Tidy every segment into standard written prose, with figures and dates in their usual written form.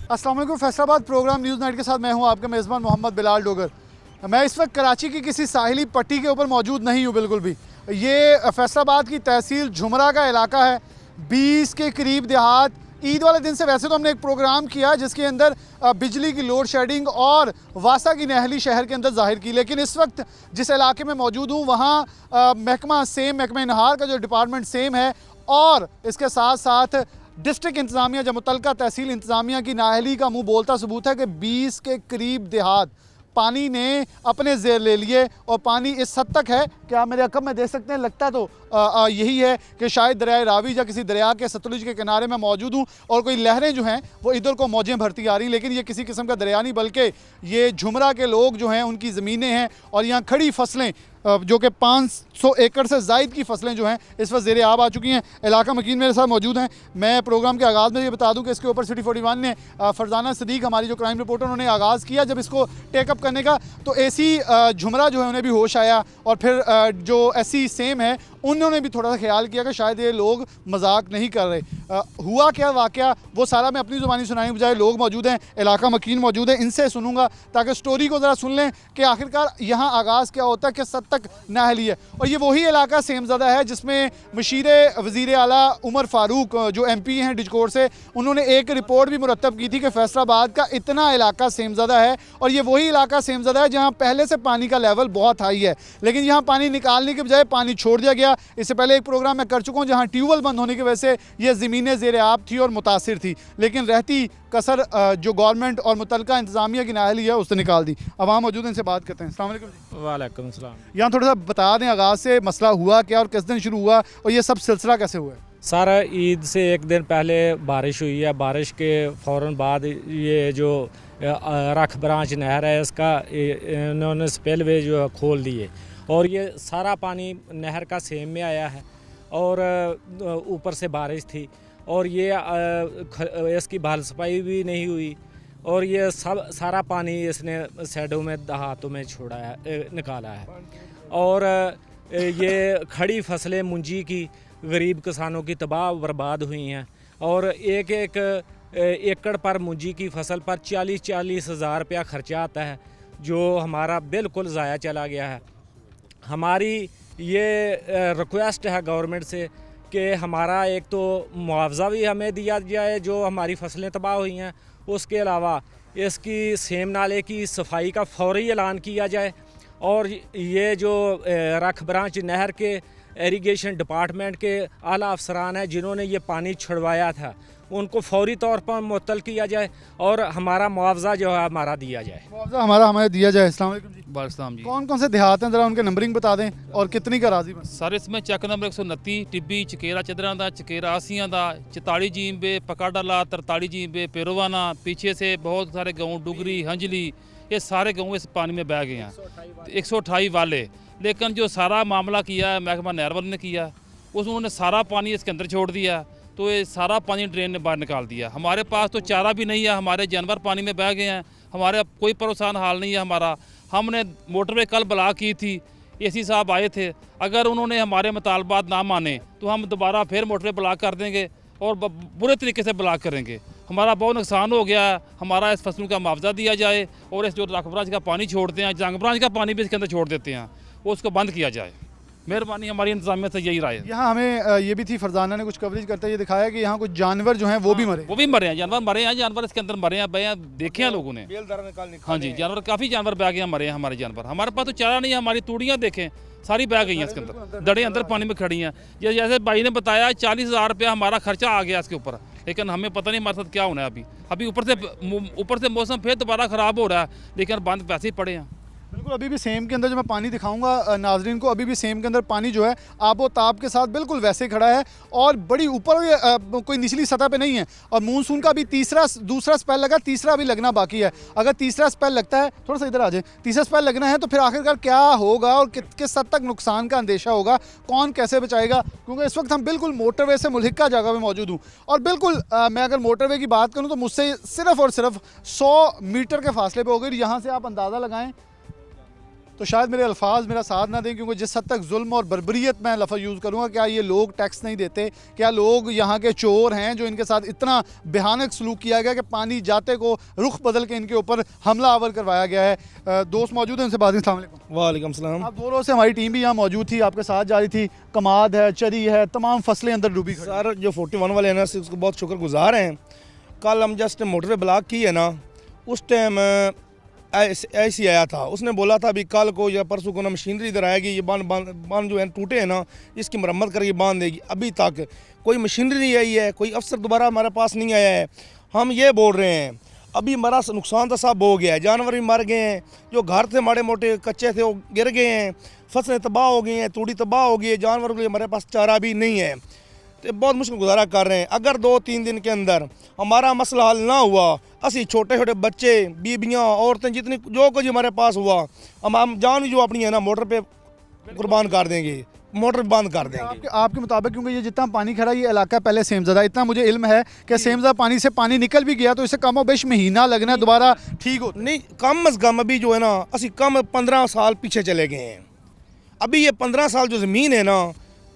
अस्सलाम वालेकुम। Faisalabad programme news night के साथ मैं हूं आपका मेज़बान मोहम्मद बिलाल डोगर। मैं इस वक्त कराची की किसी साहिली पट्टी के ऊपर मौजूद नहीं हूं बिल्कुल भी। ये फैसलाबाद की तहसील झुमरा का इलाका है। 20 के करीब देहात। ईद वाले दिन से वैसे तो हमने एक प्रोग्राम किया जिसके अंदर बिजली की लोड शेडिंग और वासा की नहली शहर के अंदर जाहिर की, लेकिन इस वक्त जिस इलाके में मौजूद हूँ वहाँ महकमा नहार का जो डिपार्टमेंट सेम है और इसके साथ साथ डिस्ट्रिक्ट इंतज़ामिया जो मुतलका तहसील इंतज़ामिया की नाअहली का मुँह बोलता सबूत है कि 20 के करीब देहात पानी ने अपने ज़ेर ले लिए। और पानी इस हद तक है कि आप मेरे अकब में देख सकते हैं, लगता तो यही है कि शायद दरिया रावी या किसी दरिया के सतलुज के किनारे में मौजूद हूँ और कोई लहरें जो हैं वो इधर को मौजें भरती आ रही, लेकिन ये किसी किस्म का दरिया नहीं बल्कि ये झुमरा के लोग जो हैं उनकी ज़मीनें हैं और यहाँ खड़ी फसलें जो कि 500 एकड़ से ज़ायद की फसलें जो हैं इस वक्त ज़ेर आब आ चुकी हैं। इलाका मकीन मेरे साथ मौजूद हैं। मैं प्रोग्राम के आगाज़ में ये बता दूं कि इसके ऊपर सिटी 41 ने फरजाना सदीक हमारी जो क्राइम रिपोर्टर उन्होंने आगाज़ किया जब इसको टेकअप करने का, तो एसी झुमरा जो है उन्हें भी होश आया और फिर जो एससी सेम है उन्होंने भी थोड़ा सा ख्याल किया कि शायद ये लोग मजाक नहीं कर रहे। हुआ क्या वाक़या वो सारा मैं अपनी ज़ुबानी सुनाने के बजाय लोग मौजूद हैं, इलाका मकीन मौजूद है, इनसे सुनूंगा ताकि स्टोरी को ज़रा सुन लें कि आखिरकार यहाँ आगाज़ क्या होता है, किस हद तक नाअहली है। और ये वही इलाका सेमज़दा है जिसमें मशीर वज़ीर आला उमर फ़ारूक जो MP हैं डिजकोर से, उन्होंने एक रिपोर्ट भी मुरतब की थी कि फैसलाबाद का इतना इलाका सेमज़दा है और ये वही इलाका सेमज़दा है जहाँ पहले से पानी का लेवल बहुत हाई है, लेकिन यहाँ पानी निकालने के बजाय पानी छोड़ दिया गया। इससे पहले एक प्रोग्राम मैं कर चुका हूँ जहाँ ट्यूबवेल बंद होने की वजह से ये ज़मीनें ज़ेर आब थी और मुतासिर थी, लेकिन रहती कसर जो गवर्नमेंट और मुतलका इंतज़ामिया की नाअहली है उससे निकाल दी। अब वहाँ मौजूद हैं, इनसे बात करते हैं। अस्सलाम वालेकुम जी। वालेकुम सलाम। यहाँ थोड़ा सा बता दें आगाज़ से मसला हुआ क्या और किस दिन शुरू हुआ और ये सब सिलसिला कैसे हुआ है? सारा ईद से एक दिन पहले बारिश हुई है, बारिश के फ़ौरन बाद ये जो रख ब्रांच नहर है इसका इन्होंने स्पेलवे जो है खोल दिए और ये सारा पानी नहर का सेम में आया है और ऊपर से बारिश थी और ये इसकी बहाल सफाई भी नहीं हुई और ये सब सारा पानी इसने सैडों में दहातों में छोड़ा है, निकाला है। और ये खड़ी फसलें मुंजी की गरीब किसानों की तबाह बर्बाद हुई हैं और एक एक एकड़ पर मुंजी की फसल पर 40-40 हज़ार रुपया खर्चा आता है जो हमारा बिल्कुल ज़ाया चला गया है। हमारी ये रिक्वेस्ट है गवर्नमेंट से कि हमारा एक तो मुआवजा भी हमें दिया जाए जो हमारी फसलें तबाह हुई हैं, उसके अलावा इसकी सेम नाले की सफाई का फौरी ऐलान किया जाए और ये जो रख ब्रांच नहर के इरिगेशन डिपार्टमेंट के आला अफसरान हैं जिन्होंने ये पानी छुड़वाया था उनको फौरी तौर पर मुअत्तल किया जाए और हमारा मुआवजा जो है हमारा दिया जाए। मुआवजा हमें दिया जाए। अस्सलाम वालेकुम जी। वालेकुम जी। कौन कौन से देहात हैं, ज़रा उनके नंबरिंग बता दें और कितनी का राजी बस? सर इसमें चेक नंबर 129 टिब्बी चकेरा चदरा दा चकेरा आसियां दा 44 जींबे पकाडाला 43 जींबे पेरोवाना, पीछे से बहुत सारे गाँव डुगरी हंजली, ये सारे गाँव इस पानी में बह गए हैं 128 वाले। लेकिन जो सारा मामला किया है महकमा नहर वाले ने किया, उन्होंने सारा पानी इसके अंदर छोड़ दिया तो ये सारा पानी ड्रेन ने बाहर निकाल दिया। हमारे पास तो चारा भी नहीं है, हमारे जानवर पानी में बह गए हैं, हमारे अब कोई परेशान हाल नहीं है हमारा। हमने मोटरवे कल ब्लॉक की थी, AC साहब आए थे, अगर उन्होंने हमारे मुतालबात ना माने तो हम दोबारा फिर मोटरवे ब्लॉक कर देंगे और बुरे तरीके से ब्लॉक करेंगे। हमारा बहुत नुकसान हो गया, हमारा इस फसलों का मुआवजा दिया जाए और इस जो रख ब्रांच का पानी छोड़ते हैं, जंग ब्रांच का पानी भी इसके अंदर छोड़ देते हैं, वो उसको बंद किया जाए। मेहरबानी हमारी इंतजामिया से यही राय है। यहाँ हमें ये भी थी, फरजाना ने कुछ कवरेज करते हुए दिखाया कि यहाँ कुछ जानवर जो हैं वो भी मरे हैं, जानवर मरे हैं, जानवर इसके अंदर मरे हैं, भैया देखे हैं लोगों ने। हाँ जी, जानवर काफ़ी जानवर बह गए हैं, मरे हैं हमारे जानवर। हमारे पास तो चारा नहीं है, हमारी तूड़ियाँ देखें सारी बह गई हैं इसके अंदर, दड़े अंदर पानी में खड़ी हैं। जैसे भाई ने बताया 40,000 रुपया हमारा खर्चा आ गया इसके ऊपर, लेकिन हमें पता नहीं हमारे साथ क्या होना है। अभी ऊपर से मौसम फिर दोबारा ख़राब हो रहा है, लेकिन बंद पैसे ही पड़े हैं। बिल्कुल, अभी भी सेम के अंदर जो मैं पानी दिखाऊंगा नाजरीन को, अभी भी सेम के अंदर पानी जो है आबो ताब के साथ बिल्कुल वैसे खड़ा है और बड़ी ऊपर कोई निचली सतह पे नहीं है। और मानसून का भी दूसरा स्पेल लगा, तीसरा भी लगना बाकी है। अगर तीसरा स्पेल लगता है, थोड़ा सा इधर आ जाए, तीसरा स्पेल लगना है तो फिर आखिरकार क्या होगा और किस हद तक नुकसान का अंदेशा होगा, कौन कैसे बचाएगा? क्योंकि इस वक्त हम बिल्कुल मोटरवे से मुल्हिका जगह में मौजूद हूँ और बिल्कुल मैं अगर मोटरवे की बात करूँ तो मुझसे सिर्फ और सिर्फ 100 मीटर के फासले पर हो गई। यहाँ से आप अंदाज़ा लगाएँ तो शायद मेरे अल्फाज मेरा साथ ना दें, क्योंकि जिस हद तक जुल्म और बर्बरियत मैं लफ्ज़ यूज़ करूँगा, क्या ये लोग टैक्स नहीं देते? क्या लोग यहाँ के चोर हैं जो इनके साथ इतना भयानक सलूक किया गया कि पानी जाते को रुख बदल के इनके ऊपर हमला आवर करवाया गया है? दोस्त मौजूद हैं, उनसे बात। अस्सलाम वालेकुम। वालेकुम सलाम। आप 2 रोज़ से हमारी टीम भी यहाँ मौजूद थी, आपके साथ जा रही थी। कमाद है, चरी है, तमाम फसलें अंदर डूबी खड़ी। सर जो 41 वाले हैं ना, उसको बहुत शुक्रगुजार हैं। कल हम जस्ट मोटरवे ब्लॉक की है ना, उस टाइम ऐसी आया था, उसने बोला था अभी कल को या परसों को ना मशीनरी इधर आएगी, ये बांध जो है टूटे हैं ना, इसकी मरम्मत करके बांध देगी। अभी तक कोई मशीनरी नहीं आई है, कोई अफसर दोबारा हमारे पास नहीं आया है। हम ये बोल रहे हैं अभी हमारा नुकसान तो सब हो गया है, जानवर भी मर गए हैं, जो घर थे माड़े मोटे कच्चे थे वो गिर गए हैं, फसलें तबाह हो गई हैं, तूड़ी तबाह हो गई है, जानवरों के लिए हमारे पास चारा भी नहीं है, तो बहुत मुश्किल गुजारा कर रहे हैं। अगर 2-3 दिन के अंदर हमारा मसला हल ना हुआ, असी छोटे छोटे बच्चे, बीबियाँ, औरतें, जितनी जो कुछ हमारे पास हुआ, हम जान जो अपनी है ना मोटर पे कुर्बान कर देंगे, मोटर बंद कर देंगे। आपके मुताबिक, क्योंकि ये जितना पानी खड़ा, ये इलाका पहले सेमज़दा, इतना मुझे इल्म है कि सेमज़दा पानी से पानी निकल भी गया तो इसे कम बेश महीना लगना है दोबारा ठीक हो। नहीं, कम अज़ कम अभी जो है ना, असी कम 15 साल पीछे चले गए हैं। अभी ये 15 साल जो ज़मीन है ना,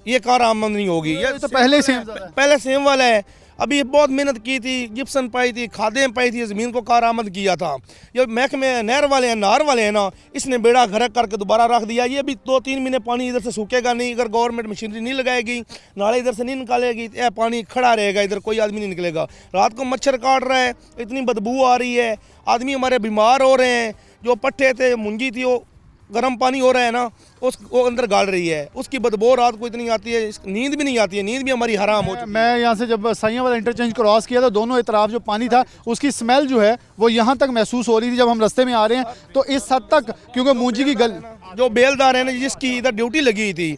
ये कारआमद नहीं होगी। ये तो पहले ही सेम पहले सेम वाला है। अभी ये बहुत मेहनत की थी, जिप्सन पाई थी, खादें पाई थी, ज़मीन को कारआमद किया था। ये महकमे नहर वाले हैं, नार वाले हैं ना, इसने बेड़ा गर्क करके दोबारा रख दिया। ये भी 2-3 महीने पानी इधर से सूखेगा नहीं, अगर गवर्नमेंट मशीनरी नहीं लगाएगी, नाले इधर से नहीं निकालेगी, यह पानी खड़ा रहेगा, इधर कोई आदमी नहीं निकलेगा। रात को मच्छर काट रहा है, इतनी बदबू आ रही है, आदमी हमारे बीमार हो रहे हैं। जो पट्टे थे, मुंजी थी, वो गर्म पानी हो रहा है ना, वो अंदर गाल रही है, उसकी बदबू रात को इतनी आती है, नींद भी नहीं आती है, नींद भी हमारी हराम हो चुकी है। मैं यहाँ से जब साइयां वाला इंटरचेंज क्रॉस किया तो दोनों इतराफ जो पानी था उसकी स्मेल जो है वो यहाँ तक महसूस हो रही थी जब हम रास्ते में आ रहे हैं। तो इस हद तक, क्योंकि मूंजी की गल जो बेलदार है ना, जिसकी इधर ड्यूटी लगी थी,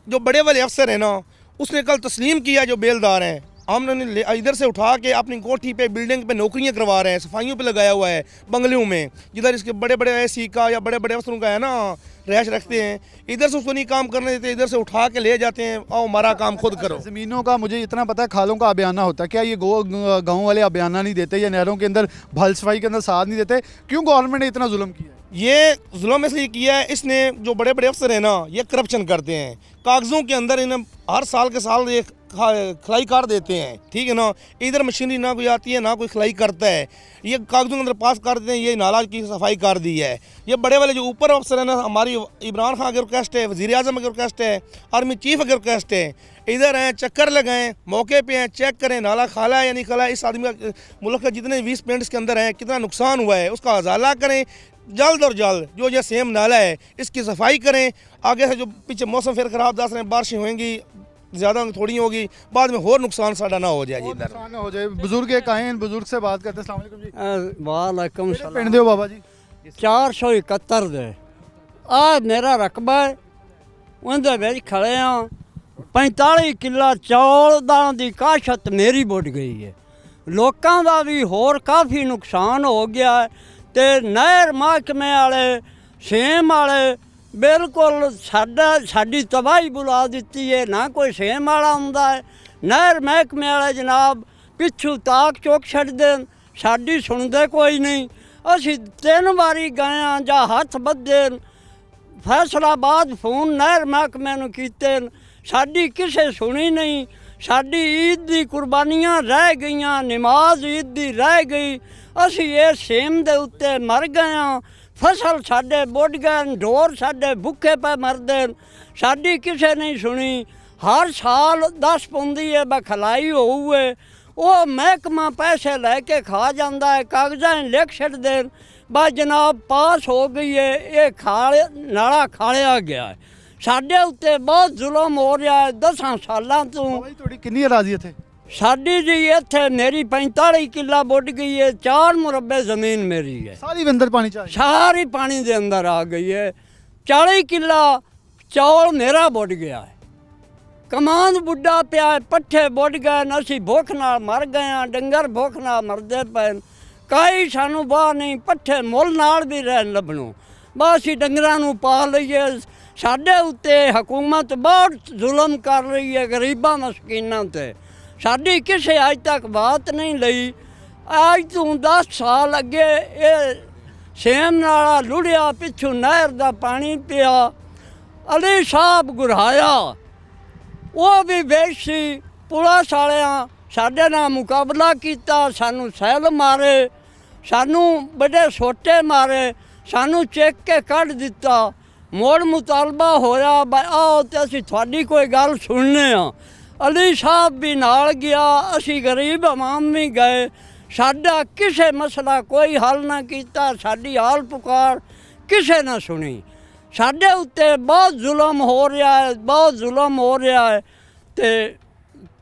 जो बड़े वाले अफसर है ना, उसने कल तस्लीम किया जो बेलदार हैं, हमने इधर से उठा के अपनी कोठी पे, बिल्डिंग पे नौकरियां करवा रहे हैं, सफाइयों पे लगाया हुआ है बंगलों में, जिधर इसके बड़े बड़े ऐसी का या बड़े बड़े अफसरों का है ना रैश रखते हैं। इधर से उसको नहीं काम करने देते, इधर से उठा के ले जाते हैं, आओ हमारा काम खुद करो। ज़मीनों का मुझे इतना पता है, खालों का अभियाना होता है, क्या ये गाँव वाले अभियाना नहीं देते या नहरों के अंदर भल सफाई के अंदर साथ नहीं देते? क्यों गवर्नमेंट ने इतना जुल्म किया है? ये जुल्म इसलिए किया है, इसने जो बड़े बड़े अफसर हैं ना, ये करप्शन करते हैं, कागज़ों के अंदर इन्हें हर साल के साल ये खलाई कर देते हैं, ठीक है ना। इधर मशीनरी ना कोई आती है, ना कोई खलाई करता है, ये कागज़ों के अंदर पास कर देते हैं, ये नाला की सफाई कर दी है। ये बड़े वाले जो ऊपर अफसर है ना, हमारी इमरान खान की रिक्वेस्ट है, वज़ीर आज़म की रिक्वेस्ट है, आर्मी चीफ की रिक्वेस्ट है, इधर हैं, चक्कर लगाएं, मौके पे हैं, चेक करें नाला खाला है या नहीं खाला है, इस आदमी का मुल्क के जितने 20 पेंट्स के अंदर हैं कितना नुकसान हुआ है, उसका अजाला करें जल्द और जल्द। जो ये सेम नाला है इसकी सफाई करें। आगे से जो पीछे मौसम फिर ख़राब दस रहे, बारिशें होंगी, ज़्यादा थोड़ी होगी, बाद में और नुकसान साढ़ा ना हो जाए जी। इधर नुकसान ना हो जाए। बुजुर्ग एक आए हैं, बुजुर्ग से बात करते हैं। अस्सलाम वालेकुम जी। वालेकुम किहड़े पिंड दे हो बाबा जी? 471 दे आ मेरा रकबा है, उनदे विच खड़े हाँ। 45 किला चौल दी काशत मेरी बुढ़ गई है, लोकां दा भी होर काफ़ी नुकसान हो गया है। ते नहर महकमे वाले, सेम वाले बिल्कुल साडी तबाही बुला दी है, ना कोई सेम वाला हुंदा है। नहर महकमे वाले जनाब पिछू ताक चुक छड्डदे, साडी सुनदे कोई नहीं। असी 3 वारी गए हाँ, जां हत्थ बद्धे, फैसलाबाद फोन नहर महकमे नूं कीते, साडी किसे सुनी नहीं। साडी ईद दी कुर्बानियां रह गईयां, नमाज ईद दी रह गई, असी ये सेम दे उत्ते मर गए हाँ। फसल साडे बुढ़ गए, ढोर साडे भुखे पे मरदे, साडी किसे नहीं सुनी। हर साल 10 पुंदी है बखलाई होऊए, वो महकमा पैसे लैके खा जाता है, कागज़ां लिख छड्डदे, बस जनाब पास हो गई है, ये नाला खालिया गया है। साडे उत्ते बहुत जुल्म हो रहा है 10 सालों तो। थोड़ी कितनी अराज़ियत है? साडी जी इत्थे मेरी 45 किला बुढ़ गई है, 4 मुरब्बे ज़मीन मेरी है, सारी अंदर पानी चाहिए, सारी पानी दे अंदर आ गई है। 40 किला चौल मेरा बुढ़ गया है, कमांद बुढ़ा पिया है, पट्ठे बुढ़ गए, असी भुख नाल मर गए हाँ, डंगर भुख नाल मरदे पे, काई सानू बाह नहीं, पट्ठे मुल नाल भी रहन लभणों, बस असी डंगरां नूं पा लईए। साडे उत्ते हुकूमत बहुत जुल्म कर रही है गरीबां मस्कीनां ते, साडी किसे अज तक बात नहीं लई। अज तो 10 साल अगे ये ਸੇਮ ਨਾਲਾ ਲੁੜਿਆ, ਪਿੱਛੋਂ ਨਹਿਰ ਦਾ ਪਾਣੀ ਪਿਆ। ਅਲੀ ਸਾਹਿਬ ਗੁਰਾਇਆ ਉਹ ਵੀ ਵੇਸ਼ੀ, ਪੁਲਿਸ ਵਾਲਿਆਂ ਸਾਡੇ ਨਾਲ ਮੁਕਾਬਲਾ ਕੀਤਾ, ਸਾਨੂੰ ਸੈਲ ਮਾਰੇ, ਸਾਨੂੰ ਵੱਡੇ ਸੋਟੇ ਮਾਰੇ, ਸਾਨੂੰ ਚੈੱਕ ਕੇ ਕੱਢ ਦਿੱਤਾ। ਮੋੜ ਮੁਤਾਲਬਾ ਹੋਇਆ ਆਓ ਤੇ ਅਸੀਂ ਤੁਹਾਡੀ ਕੋਈ ਗੱਲ ਸੁਣਨੇ ਆ। ਅਲੀ ਸਾਹਿਬ ਵੀ ਨਾਲ ਗਿਆ, ਅਸੀਂ ਗਰੀਬ ਆਵਾਮ ਵੀ ਗਏ। ਸਾਡਾ ਕਿਸੇ ਮਸਲਾ ਕੋਈ ਹੱਲ ਨਾ ਕੀਤਾ, ਸਾਡੀ ਹਾਲ ਪੁਕਾਰ ਕਿਸੇ ਨਾ ਸੁਣੀ। ਸਾਡੇ ਉੱਤੇ ਬਹੁਤ ਜ਼ੁਲਮ ਹੋ ਰਿਹਾ ਹੈ, ਬਹੁਤ ਜ਼ੁਲਮ ਹੋ ਰਿਹਾ ਹੈ ਤੇ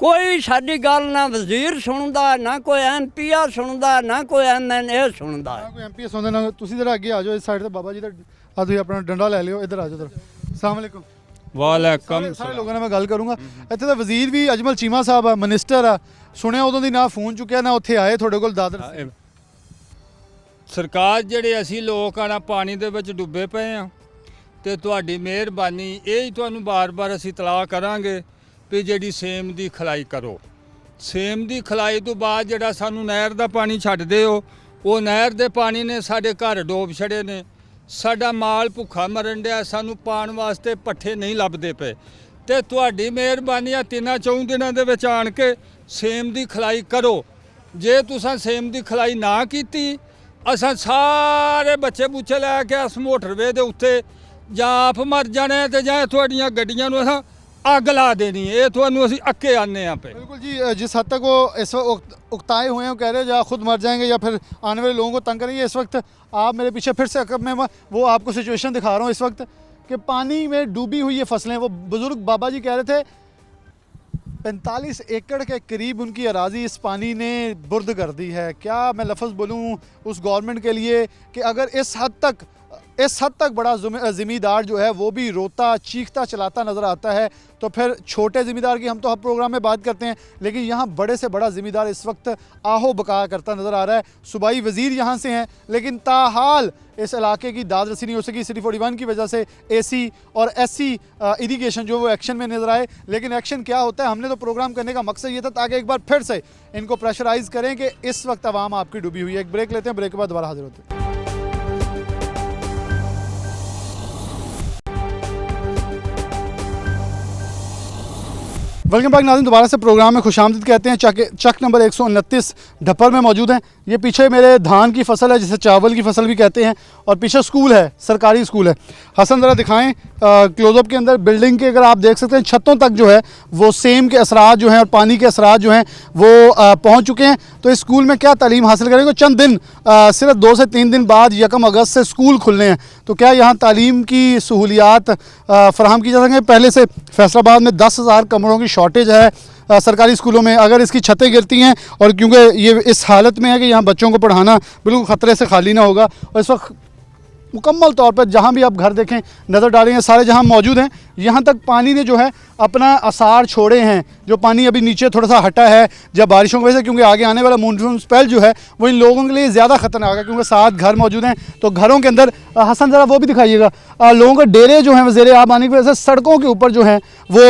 ਕੋਈ ਸਾਡੀ ਗੱਲ ਨਾ ਵਜ਼ੀਰ ਸੁਣਦਾ, ਨਾ ਕੋਈ MP ਸੁਣਦਾ, ਨਾ ਕੋਈ MNA ਸੁਣਦਾ। ਨਾ ਕੋਈ MP ਸੁਣਦੇ ਨਾ। ਤੁਸੀਂ ਜਰਾ ਅੱਗੇ ਆ ਜਾਓ ਇਸ ਸਾਈਡ ਤੇ, ਬਾਬਾ ਜੀ ਦਾ ਆ ਤੁਸੀਂ ਆਪਣਾ ਡੰਡਾ ਲੈ ਲਿਓ, ਇੱਧਰ ਆ ਜਾਓ। ਅਸਲਾਮ ਵਾਲੇਕੁਮ। ਵਾਲੇਕਮ ਸਾਰੇ ਲੋਕਾਂ ਨਾਲ ਮੈਂ ਗੱਲ ਕਰੂੰਗਾ। ਇੱਥੇ ਤਾਂ ਵਜ਼ੀਰ ਵੀ ਅਜਮਲ ਚੀਮਾ ਸਾਹਿਬ ਆ, ਮਿਨਿਸਟਰ ਆ, ਸੁਣਿਆ ਉਦੋਂ ਦੀ ਨਾ ਫੋਨ ਚੁੱਕਿਆ ਨਾ ਉੱਥੇ ਆਏ ਤੁਹਾਡੇ ਕੋਲ ਦਾਦਰ। ਸਰਕਾਰ ਜਿਹੜੇ ਅਸੀਂ ਲੋਕ ਆ ਨਾ ਪਾਣੀ ਦੇ ਵਿੱਚ ਡੁੱਬੇ ਪਏ ਆ ਤੇ ਤੁਹਾਡੀ ਮਿਹਰਬਾਨੀ ਇਹ ਹੀ ਤੁਹਾਨੂੰ ਬਾਰ-ਬਾਰ ਅਸੀਂ ਤਲਾਹ ਕਰਾਂਗੇ ਵੀ ਜਿਹੜੀ ਸੇਮ ਦੀ ਖਲਾਈ ਕਰੋ। ਸੇਮ ਦੀ ਖਲਾਈ ਤੋਂ ਬਾਅਦ ਜਿਹੜਾ ਸਾਨੂੰ ਨਹਿਰ ਦਾ ਪਾਣੀ ਛੱਡਦੇ ਹੋ, ਉਹ ਨਹਿਰ ਦੇ ਪਾਣੀ ਨੇ ਸਾਡੇ ਘਰ ਡੋਬ ਛੜੇ ਨੇ, ਸਾਡਾ ਮਾਲ ਭੁੱਖਾ ਮਰਨ ਡਿਆ, ਸਾਨੂੰ ਪਾਣ ਵਾਸਤੇ ਪੱਠੇ ਨਹੀਂ ਲੱਭਦੇ ਪਏ। ਤੇ ਤੁਹਾਡੀ ਮਿਹਰਬਾਨੀ ਆ 3-4 ਦਿਨਾਂ ਦੇ ਵਿੱਚ ਆਣ ਕੇ ਸੇਮ ਦੀ ਖਲਾਈ ਕਰੋ। ਜੇ ਤੁਸੀਂ ਸੇਮ ਦੀ ਖਲਾਈ ਨਾ ਕੀਤੀ, ਅਸਾਂ ਸਾਰੇ ਬੱਚੇ ਬੁੱਚੇ ਲੈ ਕੇ ਇਸ ਮੋਟਰਵੇ ਦੇ ਉੱਤੇ ਜਾਂ ਆਪ ਮਰ ਜਾਣੇ ਤੇ ਜਾਂ ਤੁਹਾਡੀਆਂ ਗੱਡੀਆਂ ਨੂੰ ਅਸਾਂ ਅੱਗ ਲਾ देनी है। ये ਤੁਹਾਨੂੰ ਅਸੀਂ ਅੱਕੇ ਆਨੇ ਆ पे। बिल्कुल जी, जिस हद तक वो इस वक्त उकताए हुए हैं, वो कह रहे हैं या खुद मर जाएंगे या फिर आने वाले लोगों को तंग करेंगे। इस वक्त आप मेरे पीछे फिर से मैं वो आपको सिचुएशन दिखा रहा हूँ इस वक्त कि पानी में डूबी हुई ये फसलें। वो बुज़ुर्ग बाबा जी कह रहे थे 45 एकड़ के करीब उनकी अराज़ी इस पानी ने बुर्द कर दी है। क्या मैं लफ्ज़ बोलूँ उस गवर्नमेंट के लिए कि अगर इस हद तक बड़ा ज़िम्मेदार जो है वो भी रोता चीखता चलाता नज़र आता है, तो फिर छोटे ज़िम्मेदार की हम तो हर प्रोग्राम में बात करते हैं, लेकिन यहाँ बड़े से बड़ा ज़िम्मेदार इस वक्त आहो बका करता नज़र आ रहा है। सूबाई वज़ीर यहाँ से हैं, लेकिन ताहाल इस इलाके की दाद रसी नहीं हो सकी। सिटी 41 की वजह से AC और SC इरीगेशन जो वो एक्शन में नज़र आए, लेकिन एक्शन क्या होता है, हमने तो प्रोग्राम करने का मकसद ये था ताकि एक बार फिर से इनको प्रेशराइज़ करें कि इस वक्त आवाम आपकी डूबी हुई है। एक ब्रेक लेते हैं, ब्रेक के बाद दोबारा हाजिर होते हैं। वेलकम बैक नाज़रीन, दोबारा से प्रोग्राम में खुशामदीद कहते हैं। चक नंबर 129 ढप्पर में मौजूद हैं। ये पीछे मेरे धान की फसल है जिसे चावल की फसल भी कहते हैं, और पीछे स्कूल है, सरकारी स्कूल है। हसन ज़रा दिखाएं क्लोज़अप के अंदर बिल्डिंग के, अगर आप देख सकते हैं छतों तक जो है वो सेम के असरात जो हैं और पानी के असरात जो हैं वो पहुँच चुके हैं। तो इस स्कूल में क्या तालीम हासिल करेंगे? चंद दिन सिर्फ 2 से 3 दिन बाद 1 अगस्त से स्कूल खुलने हैं, तो क्या यहाँ तालीम की सहूलियात फ़राहम की जा सकेंगे? पहले से फैसलाबाद में 10,000 कमरों की शॉर्टेज है सरकारी स्कूलों में। अगर इसकी छतें गिरती हैं, और क्योंकि ये इस हालत में है कि यहाँ बच्चों को पढ़ाना बिल्कुल ख़तरे से खाली ना होगा, और इस वक्त मुकम्मल तौर पर जहाँ भी आप घर देखें, नज़र डालेंगे, सारे जहाँ मौजूद हैं, यहाँ तक पानी ने जो है अपना आसार छोड़े हैं। जो पानी अभी नीचे थोड़ा सा हटा है जब बारिशों की वजह से, क्योंकि आगे आने वाला मानसून स्पेल जो है वो इन लोगों के लिए ज़्यादा ख़तरनाक है, क्योंकि साथ घर मौजूद हैं। तो घरों के अंदर हसन ज़रा वो भी दिखाइएगा, लोगों के डेरे जो हैं वज़ीर आब आने की वजह से सड़कों के ऊपर जो हैं वो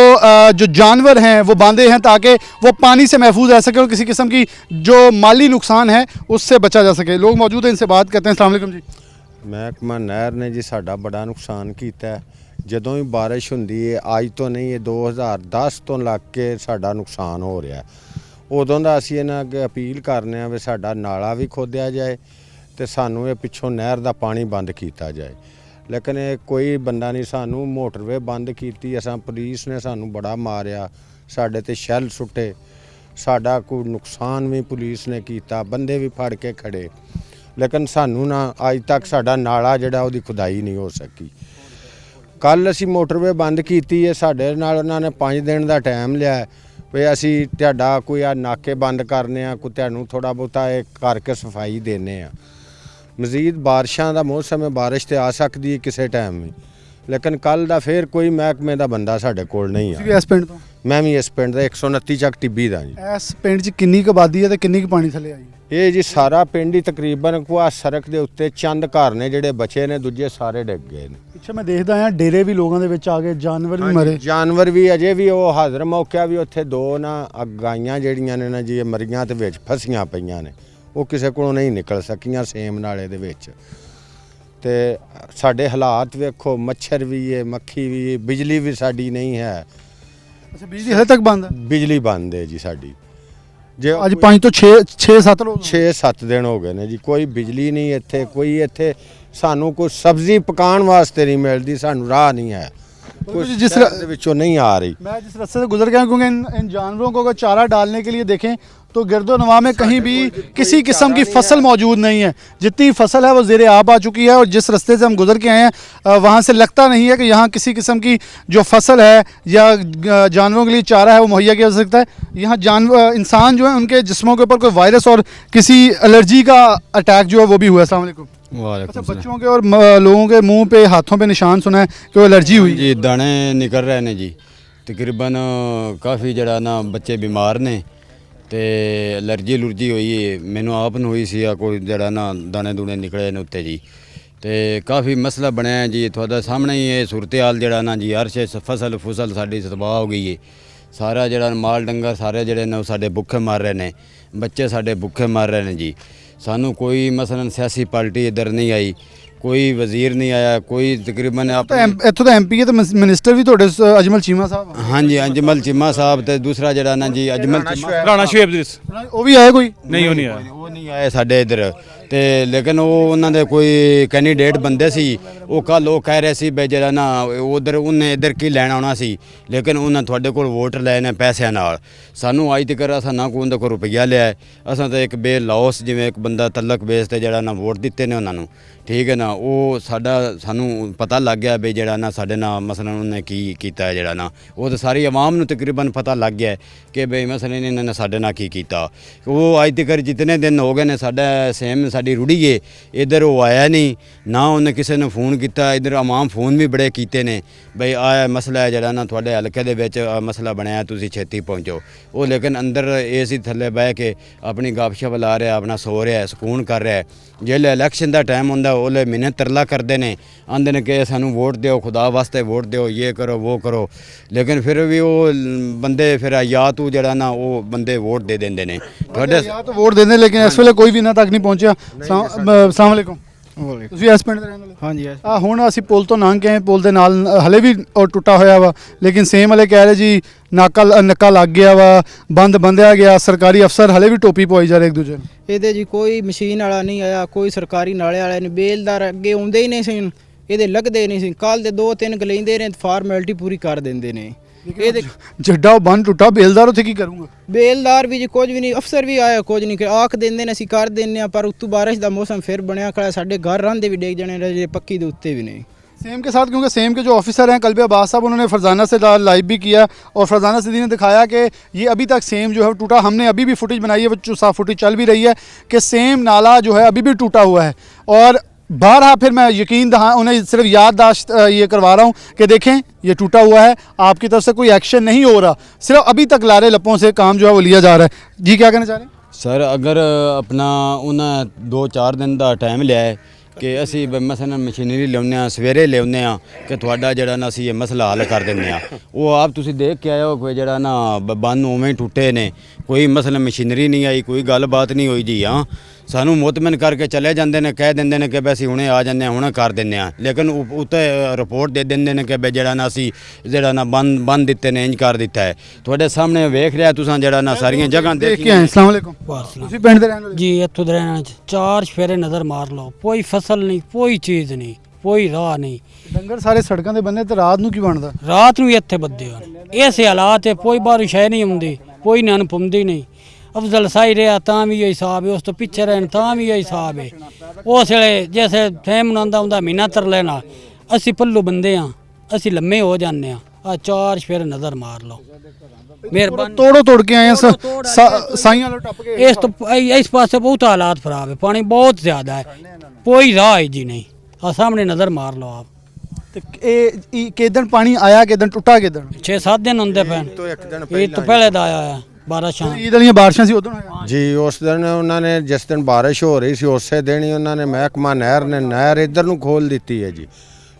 जो जानवर हैं वो बांधे हैं ताकि वो पानी से महफूज रह सके और किसी किस्म की जो माली नुकसान है उससे बचा जा सके। लोग मौजूद हैं, इनसे बात करते हैं। अस्सलाम वालेकुम जी। ਮਹਿਕਮਾ ਨਹਿਰ ਨੇ ਜੀ ਸਾਡਾ ਬੜਾ ਨੁਕਸਾਨ ਕੀਤਾ। ਜਦੋਂ ਵੀ ਬਾਰਿਸ਼ ਹੁੰਦੀ ਹੈ, ਅੱਜ ਤੋਂ ਨਹੀਂ, ਇਹ 2010 ਤੋਂ ਲੱਗ ਕੇ ਸਾਡਾ ਨੁਕਸਾਨ ਹੋ ਰਿਹਾ। ਉਦੋਂ ਦਾ ਅਸੀਂ ਇਹਨਾਂ ਅੱਗੇ ਅਪੀਲ ਕਰਨੇ ਆ ਵੀ ਸਾਡਾ ਨਾਲਾ ਵੀ ਖੋਦਿਆ ਜਾਏ ਤੇ ਸਾਨੂੰ ਇਹ ਪਿੱਛੋਂ ਨਹਿਰ ਦਾ ਪਾਣੀ ਬੰਦ ਕੀਤਾ ਜਾਏ। ਲੇਕਿਨ ਇਹ ਕੋਈ ਬੰਦਾ ਨਹੀਂ, ਸਾਨੂੰ ਮੋਟਰਵੇ ਬੰਦ ਕੀਤੀ, ਅਸਾਂ ਪੁਲਿਸ ਨੇ ਸਾਨੂੰ ਬੜਾ ਮਾਰਿਆ, ਸਾਡੇ ਤੇ ਸ਼ੈੱਲ ਸੁੱਟੇ, ਸਾਡਾ ਕੋਈ ਨੁਕਸਾਨ ਵੀ ਪੁਲਿਸ ਨੇ ਕੀਤਾ, ਬੰਦੇ ਵੀ ਫੜ ਕੇ ਖੜੇ, ਲੇਕਿਨ ਸਾਨੂੰ ਨਾ ਅੱਜ ਤੱਕ ਸਾਡਾ ਨਾਲਾ ਜਿਹੜਾ ਉਹਦੀ ਖੁਦਾਈ ਨਹੀਂ ਹੋ ਸਕੀ। ਕੱਲ ਅਸੀਂ ਮੋਟਰਵੇ ਬੰਦ ਕੀਤੀ ਹੈ, ਸਾਡੇ ਨਾਲ ਉਹਨਾਂ ਨੇ 5 ਦਿਨ ਦਾ ਟਾਈਮ ਲਿਆ ਵੀ ਅਸੀਂ ਤੁਹਾਡਾ ਕੋਈ ਆ ਨਾਕੇ ਬੰਦ ਕਰਨੇ ਆ, ਕੋਈ ਤੁਹਾਨੂੰ ਥੋੜਾ ਬਹੁਤਾ ਇਹ ਕਰਕੇ ਸਫਾਈ ਦੇਣੇ ਆ। ਮਜ਼ੀਦ ਬਾਰਿਸ਼ਾਂ ਦਾ ਮੌਸਮ ਹੈ, ਬਾਰਿਸ਼ ਤੇ ਆ ਸਕਦੀ ਹੈ ਕਿਸੇ ਟਾਈਮ ਵੀ, ਲੇਕਿਨ ਕੱਲ ਦਾ ਫਿਰ ਕੋਈ ਮਹਿਕਮੇ ਦਾ ਬੰਦਾ ਸਾਡੇ ਕੋਲ ਨਹੀਂ ਆ। ਇਸ ਪਿੰਡ ਤੋਂ ਮੈਂ ਵੀ ਇਸ ਪਿੰਡ ਦਾ 129 ਚੱਕ ਟਿੱਬੀ ਦਾ ਜੀ। ਇਸ ਪਿੰਡ 'ਚ ਕਿੰਨੀ ਕੁ ਆਬਾਦੀ ਹੈ ਤੇ ਕਿੰਨੀ ਕੁ ਪਾਣੀ ਥੱਲੇ ਆਈ ਹੈ? ਇਹ ਜੀ ਸਾਰਾ ਪਿੰਡ ਹੀ ਤਕਰੀਬਨ ਕੋਈ ਸੜਕ ਦੇ ਉੱਤੇ ਚੰਦ ਘਰ ਨੇ ਜਿਹੜੇ ਬਚੇ ਨੇ, ਦੂਜੇ ਸਾਰੇ ਡਿੱਗ ਗਏ ਨੇ। ਪਿੱਛੇ ਮੈਂ ਦੇਖਦਾ ਹਾਂ ਡੇਰੇ ਵੀ ਲੋਕਾਂ ਦੇ ਵਿੱਚ ਆ ਗਏ, ਜਾਨਵਰ ਵੀ ਮਰੇ। ਜਾਨਵਰ ਵੀ ਅਜੇ ਵੀ ਉਹ ਹਾਜ਼ਰ ਮੌਕਿਆ ਵੀ ਉੱਥੇ 2 ਨਾ ਗਾਈਆਂ ਜਿਹੜੀਆਂ ਨੇ ਨਾ ਜੀ ਮਰੀਆਂ ਤੇ ਵਿੱਚ ਫਸੀਆਂ ਪਈਆਂ ਨੇ, ਉਹ ਕਿਸੇ ਕੋਲੋਂ ਨਹੀਂ ਨਿਕਲ ਸਕੀਆਂ ਸੇਮ ਨਾਲੇ ਦੇ ਵਿੱਚ। ਤੇ ਸਾਡੇ ਹਾਲਾਤ ਵੇਖੋ, ਮੱਛਰ ਵੀ ਹੈ, ਮੱਖੀ ਵੀ ਹੈ, ਬਿਜਲੀ ਵੀ ਸਾਡੀ ਨਹੀਂ ਹੈ। ਅੱਛਾ ਬਿਜਲੀ ਹਲੇ ਤੱਕ ਬੰਦ ਹੈ? ਬਿਜਲੀ ਬੰਦ ਹੈ ਜੀ ਸਾਡੀ। ਜੇ ਅੱਜ 5 ਤੋਂ 6-7 ਰੋਜ਼ 6-7 ਦਿਨ ਹੋ ਗਏ ਨੇ ਜੀ, ਕੋਈ ਬਿਜਲੀ ਨਹੀਂ ਇੱਥੇ, ਕੋਈ ਇੱਥੇ ਸਾਨੂੰ ਕੋਈ ਸਬਜ਼ੀ ਪਕਾਉਣ ਵਾਸਤੇ ਨਹੀਂ ਮਿਲਦੀ, ਸਾਨੂੰ ਰਾਹ नहीं है, कुछ जिस शहर ਦੇ ਵਿੱਚੋਂ नहीं आ रही। मैं जिस रास्ते से गुजर गया हूं, क्योंकि इन जानवरों को अगर चारा डालने के लिए देखें तो गिरदो नवा में कहीं भी किसी किस्म की फसल मौजूद नहीं है। जितनी फसल है वो ज़ेरे आब आ चुकी है, और जिस रास्ते से हम गुजर के आए हैं वहाँ से लगता नहीं है कि यहाँ किसी किस्म की जो फसल है या जानवरों के लिए चारा है वो मुहैया किया जा सकता है। यहाँ इंसान जो है उनके जिस्मों के ऊपर कोई वायरस और किसी एलर्जी का अटैक जो है वो भी हुआ है। अस्सलाम वालेकुम। अच्छा, बच्चों के और लोगों के मुंह पे हाथों पे निशान सुना है कि वो एलर्जी हुई जी, दाने निकल रहे ने जी, तकरीबन काफ़ी जड़ा ना बच्चे बीमार ने ते एलर्जी लुर्जी हुई है, मैनू आप न हुई सी, कोई जड़ा ना दाने दूने निकले ने उत्ते जी, ते काफ़ी मसला बनया जी। थोड़ा सामने ही ये सूरत हाल जड़ा ना जी, हर शे फसल फुसल साड़ी तबाह हो गई है। सारा जड़ा माल डंगर सारे जड़े ने साडे भुखे मर रहे ने, बच्चे साडे भुखे मर रहे ने जी। सानू कोई मसलन सियासी पार्टी इधर नहीं आई, कोई वजीर नहीं आया, कोई तकरीबन आप इत्थों दा एमपी है तो मिनिस्टर भी थोड़े अजमल चीमा साहब, हाँ जी, अजमल चीमा साहब ते दूसरा जड़ा ना जी अजमल चीमा राणा शुएब दिस वो भी आया कोई नहीं वो नहीं आया। वो नहीं आए साडे इधर ते, लेकिन वो उन्होंने कोई कैंडीडेट बंदे सी, वो कल वो कह रहे सी भाई जरा ना उधर उन्हें इधर की लैन आना सी, लेकिन उन्हें थोड़े को वोट लैने पैसों नाल। सानू अज तक असा ना कोई उनके को रुपया लिया है, असा तो एक बे लॉस जिवें एक बंदा तलक बेस ते जरा ना वोट दिते ने उन्होंने, ठीक है ना। वो साडा सानू पता लग गया भी जरा ना साडे ना मसलन उन्हें की कीता है, जरा ना वो तो सारी आवाम नू तकरीबन पता लग गया कि भाई मसलन इन्होंने साडे ना की कीता। वो अज तक जितने दिन हो गए ने साडा सेम साडी रुड़ी है, इधर वो आया नहीं ना, उन्हें किसी ने फोन किया, इधर आवाम फोन भी बड़े कीते ने भाई आ मसला है जरा ना थोड़े हल्के दे विच मसला बनया, तुसी छेती पहुँचो। वो लेकिन अंदर एसी थले बह के अपनी गपशप ला रहा, अपना सो रहा है, सुकून कर रहा है। जिसले इलैक्शन का टाइम होंदा उसले मिन्नत तरला करते हैं, आंदे ने कि सानू वोट दो, खुदा वास्ते वोट दो, ये करो वो करो, लेकिन फिर भी वो बंदे फिर या तू जरा ना वो बंदे वोट दे देंगे ने थोड़े या तो वोट देने, लेकिन इस वेले कोई भी इन्हां तक नहीं पहुंचा। अस्सलाम वालेकुम। ਤੁਸੀਂ ਇਸ ਪਿੰਡ ਦੇ ਰਹਿਣ ਵਾਲੇ? ਹਾਂਜੀ ਆ ਹੁਣ ਅਸੀਂ ਪੁਲ ਤੋਂ ਲੰਘ ਕੇ ਆਏ, ਪੁਲ ਦੇ ਨਾਲ ਹਲੇ ਵੀ ਉਹ ਟੁੱਟਾ ਹੋਇਆ ਵਾ, ਲੇਕਿਨ ਸੇਮ ਵਾਲੇ ਕਹਿ ਰਹੇ ਜੀ ਨੱਕਾ ਲੱਗ ਗਿਆ ਵਾ, ਬੰਦਿਆ ਗਿਆ, ਸਰਕਾਰੀ ਅਫਸਰ ਹਲੇ ਵੀ ਟੋਪੀ ਪਵਾਈ ਜਾ ਰਹੇ ਇੱਕ ਦੂਜੇ ਨੂੰ। ਇਹਦੇ ਜੀ ਕੋਈ ਮਸ਼ੀਨ ਵਾਲਾ ਨਹੀਂ ਆਇਆ, ਕੋਈ ਸਰਕਾਰੀ ਨਾਲੇ ਵਾਲੇ ਨੇ, ਬੇਲਦਾਰ ਅੱਗੇ ਆਉਂਦੇ ਹੀ ਨਹੀਂ ਸੀ, ਇਹਦੇ ਲੱਗਦੇ ਨਹੀਂ ਸੀ, ਕੱਲ ਦੇ 2-3 ਗਲੈਂਦੇ ਨੇ, ਫਾਰਮੈਲਿਟੀ ਪੂਰੀ ਕਰ ਦਿੰਦੇ ਨੇ। ਇਹਦੇ ਜੱਡਾ ਬੰਨ ਟੁੱਟਾ, ਬੇਲਦਾਰ ਉੱਥੇ ਕੀ ਕਰੂੰਗਾ? ਬੇਲਦਾਰ ਵੀ ਜੀ ਕੁਝ ਵੀ ਨਹੀਂ, ਅਫਸਰ ਵੀ ਆਇਆ ਕੁਝ ਨਹੀਂ, ਆਖ ਦਿੰਦੇ ਨੇ ਅਸੀਂ ਕਰ ਦਿੰਦੇ ਆ, ਪਰ ਉੱਤੋਂ ਬਾਰਿਸ਼ ਦਾ ਮੌਸਮ ਫਿਰ ਬਣਿਆ ਖੜਾ, ਸਾਡੇ ਘਰ ਰਹਿੰਦੇ ਵੀ ਡਿੱਗ ਜਾਣੇ ਜਿਹੜੇ पक्की ਦੇ ਉੱਤੇ भी नहीं। सेम के साथ, क्योंकि सेम के जो ऑफिसर हैं कल्बे अब्बास साहब, उन्होंने फरजाना से लाइव भी किया, और फरजाना सिद्दीकी ने दिखाया कि ये अभी तक सेम जो है टूटा, हमने अभी भी फुटेज बनाई है, वो साफ फुटेज चल भी रही है कि सेम नाला जो है अभी भी टूटा हुआ है। और बारहा फिर मैं यकीन उन्हें सिर्फ याददाश्त ये करवा रहा हूँ कि देखें ये टूटा हुआ है, आपकी तरफ से कोई एक्शन नहीं हो रहा, सिर्फ अभी तक लारे लपों से काम जो है वो लिया जा रहा है। जी क्या कहना चाह रहे हैं सर? अगर अपना उन्हें 2-4 दिन का टाइम लिया है कि असी मसलन मशीनरी लिया सवेरे लिया कि थोड़ा जरा ना असी ये मसला हल कर दें, वो आप तुसी देख के आए हो कोई जरा ना बंद उवें टुटे ने, कोई मसलन मशीनरी नहीं आई, कोई गलबात नहीं हुई जी। हाँ सानू मुतमिन करके चले जाते हैं, कह देंगे ने कि असी हुणे आ जाने हुणे कर दें, लेकिन उत्ते रिपोर्ट दे देंगे ने कि जरा ना असी जरा ना बंद दिते ने, इंज कर दिता है। थोड़े सामने वेख लिया तुसां जरा ना सारियां जगह देख के आए। अस्सलाम वालेकुम। तुसी पिंड दे रहने वाले? जी इत्थों दे रहने, 4 फेरे नज़र मार लो, कोई फसल नहीं, कोई चीज़ नहीं, कोई राह नहीं, डंगर सारे सड़कों के बने, तो रात नूं की बनदा? रात नूं इत्थे बद्दे होण, ऐसे हालात है, कोई बारिश है नहीं आउंदी, कोई नन पुंदी नहीं। अफजल साई रहा तां भी यही हिसाब है, उस तो पिछे रहन तां भी यही हिसाब है। उस वेले जैसे फैम आंदा हुंदा महीना तरले नाल, असी पल्लू बंदे हाँ, असी लम्मे हो जाने, आ 4 फेरे नज़र मार लो। मेहरबानी तोड़ के आए साईं वाला टप के। इस पास बहुत हालात खराब है, पानी बहुत ज़्यादा है, कोई राह है जी नहीं, आ सामने नज़र मार लो आप। किदन पानी आया, किदन टुटा, किदन 6-7 दिन होंगे पैन, ईद तो पहले दा आया है, 12 शाम ईद वाली बारिशां सी उदों जी। उस दिन उन्होंने जिस दिन बारिश हो रही सी उस दिन ही उन्होंने महकमा नहर ने नहर इधर नूं खोल दी है जी।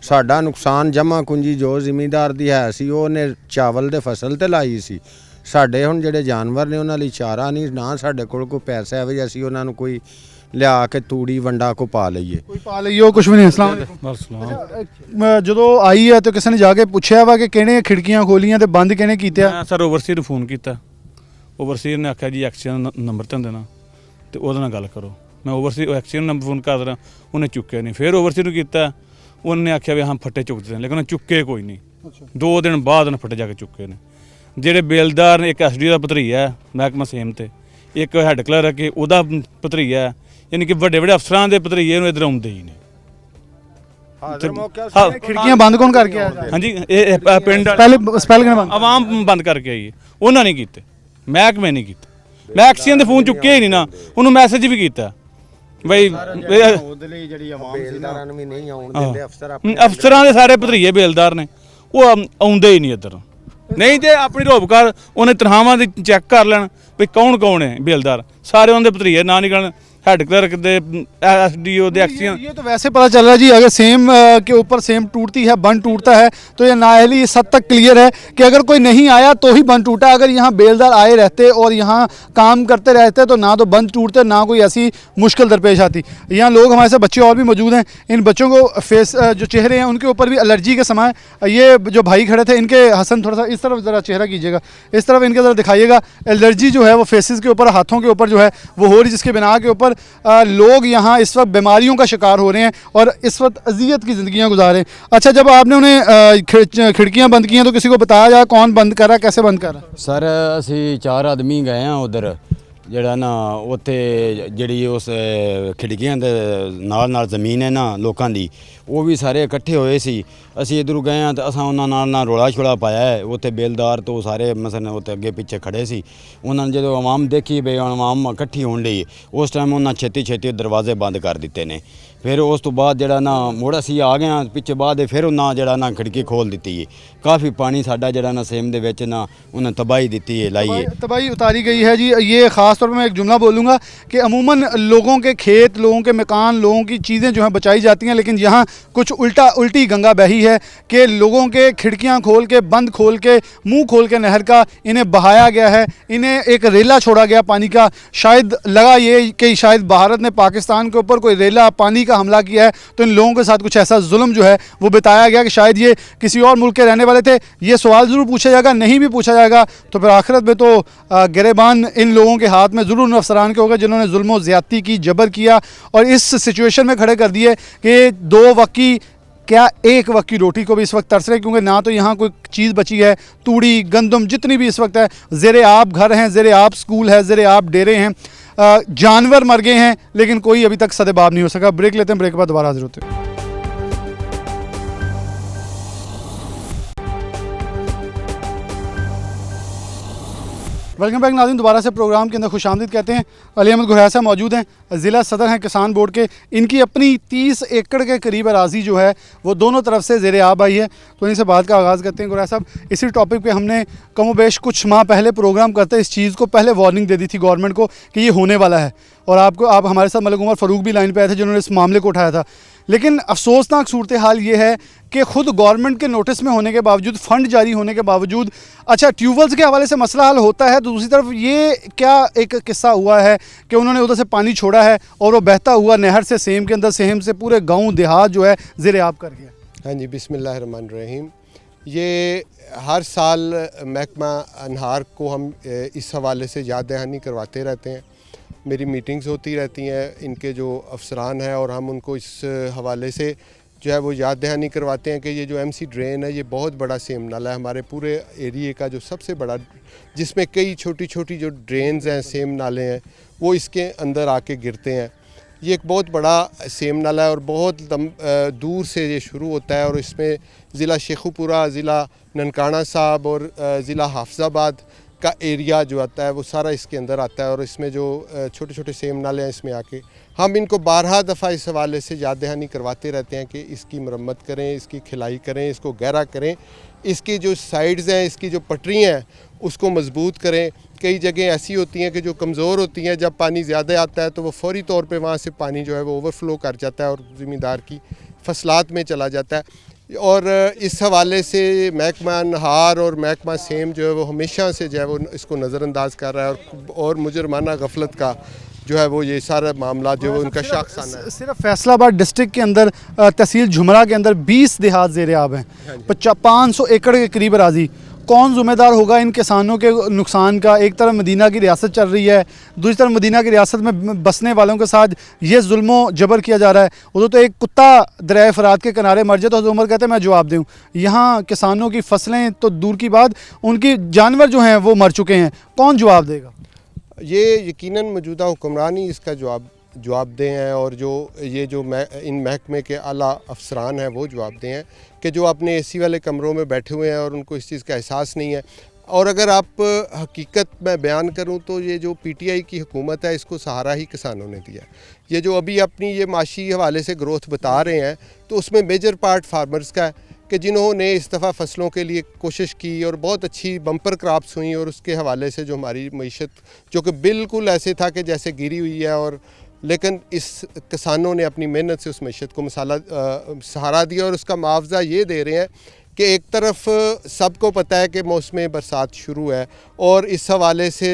साडा नुकसान जमा कुंजी जो जिमीदार दी है सी ਉਹਨੇ ਚਾਵਲ ਦੇ ਫਸਲ ਤੇ ਲਾਈ ਸੀ। ਸਾਡੇ ਹੁਣ ਜਿਹੜੇ ਜਾਨਵਰ ਨੇ ਉਹਨਾਂ ਲਈ ਚਾਰਾ ਨਹੀਂ, ਨਾ ਸਾਡੇ ਕੋਲ ਕੋਈ ਪੈਸਾ ਹੈ ਵੀ ਅਸੀਂ ਉਹਨਾਂ ਨੂੰ ਕੋਈ ਲਿਆ ਕੇ ਤੂੜੀ ਵੰਡਾ ਕੋ ਪਾ ਲਈਏ। ਕੋਈ ਪਾ ਲਈਓ ਕੁਝ ਵੀ ਨਹੀਂ। ਅਸਲਾਮ ਵਾਲੇਕੁਮ। ਜਦੋਂ ਆਈ ਹੈ ਤਾਂ ਕਿਸੇ ਨੇ ਜਾ ਕੇ ਪੁੱਛਿਆ ਵਾ ਕਿ ਕਿਹੜੇ ਖਿੜਕੀਆਂ ਖੋਲੀਆਂ ਤੇ ਬੰਦ ਕਿਹਨੇ ਕੀਤੇ ਆ? ਮੈਂ ਸਰ ਓਵਰਸੀਅਰ ਨੂੰ ਫੋਨ ਕੀਤਾ, ਓਵਰਸੀਅਰ ਨੇ ਆਖਿਆ ਜੀ ਐਕਸੀਅਨ ਨੰਬਰ ਤਾਂ ਦੇਣਾ ਤੇ ਉਹਦੇ ਨਾਲ ਗੱਲ ਕਰੋ। ਮੈਂ ਓਵਰਸੀਅਰ ਐਕਸੀਅਨ ਨੰਬਰ ਫੋਨ ਕਰ ਰਿਹਾ, ਉਹਨੇ ਚੁੱਕਿਆ ਨਹੀਂ। ਫਿਰ ਓਵਰਸੀਅਰ ਨੂੰ ਕੀਤਾ, ਉਹਨੇ ਆਖਿਆ ਵੀ ਹਾਂ ਫੱਟੇ ਚੁੱਕਦੇ ਨੇ, ਲੇਕਿਨ ਉਹਨੇ ਚੁੱਕੇ ਕੋਈ ਨਹੀਂ। 2 ਦਿਨ ਬਾਅਦ ਉਹਨੇ ਫੱਟੇ ਜਾ ਕੇ ਚੁੱਕੇ ਨੇ। ਜਿਹੜੇ ਬੇਲਦਾਰ ਨੇ, ਇੱਕ ਐਸਡੀਓ ਦਾ ਭਤਰੀਆ ਹੈ ਮਹਿਕਮਾ ਸੇਮ ਤੇ, ਇੱਕ ਹੈੱਡ ਕਲਰਕ ਹੈ ਉਹਦਾ ਭਤਰੀਆ ਹੈ, ਯਾਨੀ ਕਿ ਵੱਡੇ ਵੱਡੇ ਅਫਸਰਾਂ ਦੇ ਭਤਰੀਏ ਨੂੰ ਇੱਧਰ ਆਉਂਦੇ ਹੀ ਨੇ। ਖਿੜਕੀਆਂ ਬੰਦ ਕੌਣ ਕਰਕੇ ਆਇਆ? ਹਾਂਜੀ ਇਹ ਪਿੰਡ ਪਹਿਲੇ ਸਪੈਲ ਕਿਹਨੇ ਬੰਦ? ਆਵਾਮ ਬੰਦ ਕਰਕੇ ਆਈ, ਉਹਨਾਂ ਨਹੀਂ ਕੀਤੇ, ਮਹਿਕਮੇ ਨਹੀਂ ਕੀਤੇ। ਮੈਂ ਐਕਸੀਅਨ ਦੇ ਫੋਨ ਚੁੱਕਿਆ ਹੀ ਨਹੀਂ ਨਾ, ਉਹਨੂੰ ਮੈਸੇਜ ਵੀ ਕੀਤਾ ਬਈ ਉਹਦੇ ਲਈ ਜਿਹੜੀ ਆਵਾਮ ਬੇਲਦਾਰਾਂ ਨੂੰ ਵੀ ਨਹੀਂ ਆਉਣ ਦਿੰਦੇ ਅਫਸਰ। ਅਫਸਰਾਂ ਦੇ ਸਾਰੇ ਭਤਰੀਏ ਬੇਲਦਾਰ ਨੇ, ਉਹ ਆਉਂਦੇ ਹੀ ਨਹੀਂ ਇੱਧਰ। ਨਹੀਂ ਤੇ ਆਪਣੀ ਰੋਬਕਾਰ ਉਹਨੇ ਤਨਖਾਹਾਂ ਦੀ ਚੈੱਕ ਕਰ ਲੈਣ ਵੀ ਕੌਣ ਹੈ ਬੇਲਦਾਰ, ਸਾਰੇ ਉਹਨਾਂ ਦੇ ਭਤਰੀਏ ਨਾ निकलन। हेड क्लर्क दे एसडीओ दे एक्सीडेंट। ये तो वैसे पता चल रहा है जी, अगर सेम के ऊपर सेम टूटती है, बंद टूटता है तो ये नाअहली इस हद तक क्लियर है कि अगर कोई नहीं आया तो ही बंद टूटा। अगर यहाँ बेलदार आए रहते और यहाँ काम करते रहते तो ना तो बंद टूटते, ना कोई ऐसी मुश्किल दरपेश आती। यहाँ लोग हमारे साथ बच्चे और भी मौजूद हैं। इन बच्चों को फेस जो चेहरे हैं उनके ऊपर भी एलर्जी के समय, ये जो भाई खड़े थे इनके, हसन थोड़ा सा इस तरफ ज़रा चेहरा कीजिएगा, इस तरफ इनके ज़रा दिखाइएगा। एलर्जी जो है वो फेसेस के ऊपर, हाथों के ऊपर जो है वो हो रही, जिसके बिना के ऊपर लोग यहाँ इस वक्त बीमारियों का शिकार हो रहे हैं और इस वक्त अजियत की ज़िंदगियाँ गुजार रहे हैं। अच्छा, जब आपने उन्हें खिड़कियाँ बंद की हैं तो किसी को बताया जाए कौन बंद कर रहा है, कैसे बंद कर रहा है? सर असी 4 आदमी गए हैं उधर, ਜਿਹੜਾ ਨਾ ਉੱਥੇ ਜਿਹੜੀ ਉਸ ਖਿੜਕੀਆਂ ਦੇ ਨਾਲ ਜ਼ਮੀਨ ਹੈ ਨਾ ਲੋਕਾਂ ਦੀ, ਉਹ ਵੀ ਸਾਰੇ ਇਕੱਠੇ ਹੋਏ ਸੀ। ਅਸੀਂ ਇੱਧਰੋਂ ਗਏ ਹਾਂ ਤਾਂ ਅਸਾਂ ਉਹਨਾਂ ਨਾਲ ਰੌਲਾ ਛੋਲਾ ਪਾਇਆ ਹੈ। ਉੱਥੇ ਬੇਲਦਾਰ ਤੋਂ ਸਾਰੇ ਮਸਲ ਉੱਥੇ ਅੱਗੇ ਪਿੱਛੇ ਖੜੇ ਸੀ। ਉਹਨਾਂ ਨੇ ਜਦੋਂ ਆਵਾਮ ਦੇਖੀ ਬਈ ਆਵਾਮ ਇਕੱਠੀ ਹੋਣ ਲਈ, ਉਸ ਟਾਈਮ ਉਹਨਾਂ ਛੇਤੀ ਦਰਵਾਜ਼ੇ ਬੰਦ ਕਰ ਦਿੱਤੇ ਨੇ। ਫਿਰ ਉਸ ਤੋਂ ਬਾਅਦ ਜਿਹੜਾ ਨਾ ਮੁੜ ਅਸੀਂ ਆ ਗਏ ਹਾਂ ਪਿੱਛੇ ਬਾਅਦ, ਫਿਰ ਉਹਨਾਂ ਜਿਹੜਾ ਨਾ ਖਿੜਕੀ ਖੋਲ ਦਿੱਤੀ ਹੈ। ਕਾਫੀ ਪਾਣੀ ਸਾਡਾ ਜਿਹੜਾ ਨਾ ਸੇਮ ਦੇ ਵਿੱਚ ਨਾ ਉਹਨਾਂ तबाही ਦਿੱਤੀ है, लाई है, तबाही उतारी गई है जी। ये ख़ास तौर पर मैं एक जुमला बोलूँगा कि अमूमन लोगों के खेत, लोगों के मकान, लोगों की चीज़ें जो हैं बचाई जाती हैं, लेकिन यहाँ कुछ उल्टी गंगा बही है कि लोगों के खिड़कियाँ खोल के, बंद खोल के, मुँह खोल के नहर का इन्हें बहाया गया है। इन्हें एक रेला छोड़ा गया पानी का। शायद लगा ये कि शायद भारत ने पाकिस्तान के ऊपर कोई रेला पानी का हमला किया है, तो इन लोगों के साथ कुछ ऐसा जुल्म जो है वो बताया गया कि शायद ये किसी और मुल्क के रहने वाले थे। ये सवाल ज़रूर पूछा जाएगा, नहीं भी पूछा जाएगा तो फिर आखिरत में तो गिरेबान इन लोगों के हाथ में ज़रूर उन अफसरान के होगा जिन्होंने जुल्म और ज़्यादती की, जबर किया और इस सिचुएशन में खड़े कर दिए कि 2 वक्त की क्या 1 वक्त की रोटी को भी इस वक्त तरस रहे, क्योंकि ना तो यहाँ कोई चीज़ बची है। तूड़ी, गंदम जितनी भी इस वक्त है, ज़ेरे आब घर हैं, ज़ेरे आब स्कूल है, ज़ेरे आब डेरे हैं, जानवर मर गए हैं, लेकिन कोई अभी तक सदेबाब नहीं हो सका। ब्रेक लेते हैं, ब्रेक के बाद दोबारा हाजिर होते हैं। वेलकम बैक नाज़रीन, दोबारा से प्रोग्राम के अंदर खुशामदीद कहते हैं। अली अहमद गुरैसा मौजूद हैं, ज़िला सदर हैं किसान बोर्ड के। इनकी अपनी 30 एकड़ के करीब अराज़ी जो है वो दोनों तरफ से ज़ेरे आब आई है। तो इनसे बात का आगाज़ करते हैं। गुरैसा साहब, इसी टॉपिक पे हमने कमोबेश कुछ माह पहले प्रोग्राम करते इस चीज़ को पहले वार्निंग दे दी थी गवर्नमेंट को कि ये होने वाला है, और आप हमारे साथ मलिक उमर फ़ारूक भी लाइन पे आए थे जिन्होंने इस मामले को उठाया था। लेकिन अफसोसनाक सूरत हाल ये है कि ख़ुद गवर्नमेंट के नोटिस में होने के बावजूद, फ़ंड जारी होने के बावजूद, अच्छा ट्यूबवेल्स के हवाले से मसला हल होता है, तो दूसरी तरफ ये क्या एक किस्सा हुआ है कि उन्होंने उधर से पानी छोड़ा है और वो बहता हुआ नहर से सेम के अंदर, सेम से पूरे गाँव देहात जो है ज़ेरे आब कर गया। हाँ जी, बिस्मिल्लाहिर्रहमानिर्रहीम। ये हर साल महकमा अनहार को हम इस हवाले से याद दहानी करवाते रहते हैं। मेरी मीटिंग्स होती रहती हैं इनके जो अफसरान हैं, और हम उनको इस हवाले से जो है वो याद दहानी करवाते हैं कि ये जो MC ड्रेन है ये बहुत बड़ा सेम नाला है, हमारे पूरे एरिए का जो सबसे बड़ा, जिसमें कई छोटी छोटी जो ड्रेन्स हैं, सेम नाले हैं, वो इसके अंदर आके गिरते हैं। ये एक बहुत बड़ा सेम नाला है और बहुत दूर से ये शुरू होता है, और इसमें ज़िला शेखुपुरा, ज़िला ननकाना साहब और ज़िला हाफिज़ाबाद का एरिया जो आता है वो सारा इसके अंदर आता है। और इसमें जो छोटे छोटे सेम नाले हैं, इसमें आके हम इनको 12 दफ़ा इस हवाले से याद दहानी करवाते रहते हैं कि इसकी मरम्मत करें, इसकी खिलाई करें, इसको गहरा करें, इसकी जो साइड्स हैं, इसकी जो पटरियाँ हैं उसको मजबूत करें। कई जगह ऐसी होती हैं कि जो कमज़ोर होती हैं, जब पानी ज़्यादा आता है तो वो फौरी तौर पे वहाँ से पानी जो है वो ओवरफ्लो कर जाता है और ज़मींदार की फसलात में चला जाता है। और इस हवाले से महकमा अनहार और महकमा सेम जो है वो हमेशा से जो है वो इसको नज़रअंदाज कर रहा है और मुजरमाना गफलत का जो है वो ये सारा मामला जो है उनका शाखसाना है। सिर्फ फैसलाबाद डिस्ट्रिक्ट के अंदर तहसील झुमरा के अंदर 20 देहात ज़ेर आब हैं, 500 एकड़ के करीब अराजी। कौन ज़िम्मेदार होगा इन किसानों के नुकसान का? एक तरफ मदीना की रियासत चल रही है, दूसरी तरफ मदीना की रियासत में बसने वालों के साथ ये जुल्म जबर किया जा रहा है। उधर तो एक कुत्ता दरिया फ़रात के किनारे मर जाए तो उमर कहते हैं मैं जवाब दूँ। यहाँ किसानों की फसलें तो दूर की बात, उनकी जानवर जो हैं वो मर चुके हैं, कौन जवाब देगा? ये यकीनन मौजूदा हुक्मरान ही इसका जवाबदेह हैं, और जो ये जो इन महकमे के आला अफसरान हैं वो जवाबदेह हैं कि जो अपने एसी वाले कमरों में बैठे हुए हैं और उनको इस चीज़ का एहसास नहीं है। और अगर आप हकीकत में बयान करूं तो ये जो पीटीआई की हुकूमत है इसको सहारा ही किसानों ने दिया। ये जो अभी अपनी ये माशी हवाले से ग्रोथ बता रहे हैं तो उसमें मेजर पार्ट फार्मर्स का है कि जिन्होंने इस दफ़ा फसलों के लिए कोशिश की और बहुत अच्छी बम्पर क्रॉप्स हुई, और उसके हवाले से जो हमारी मईशत जो कि बिल्कुल ऐसे था कि जैसे गिरी हुई है, और लेकिन इस किसानों ने अपनी मेहनत से उस मईशत को सहारा दिया और उसका मुआवजा ये दे रहे हैं कि एक तरफ सबको पता है कि मौसम बरसात शुरू है और इस हवाले से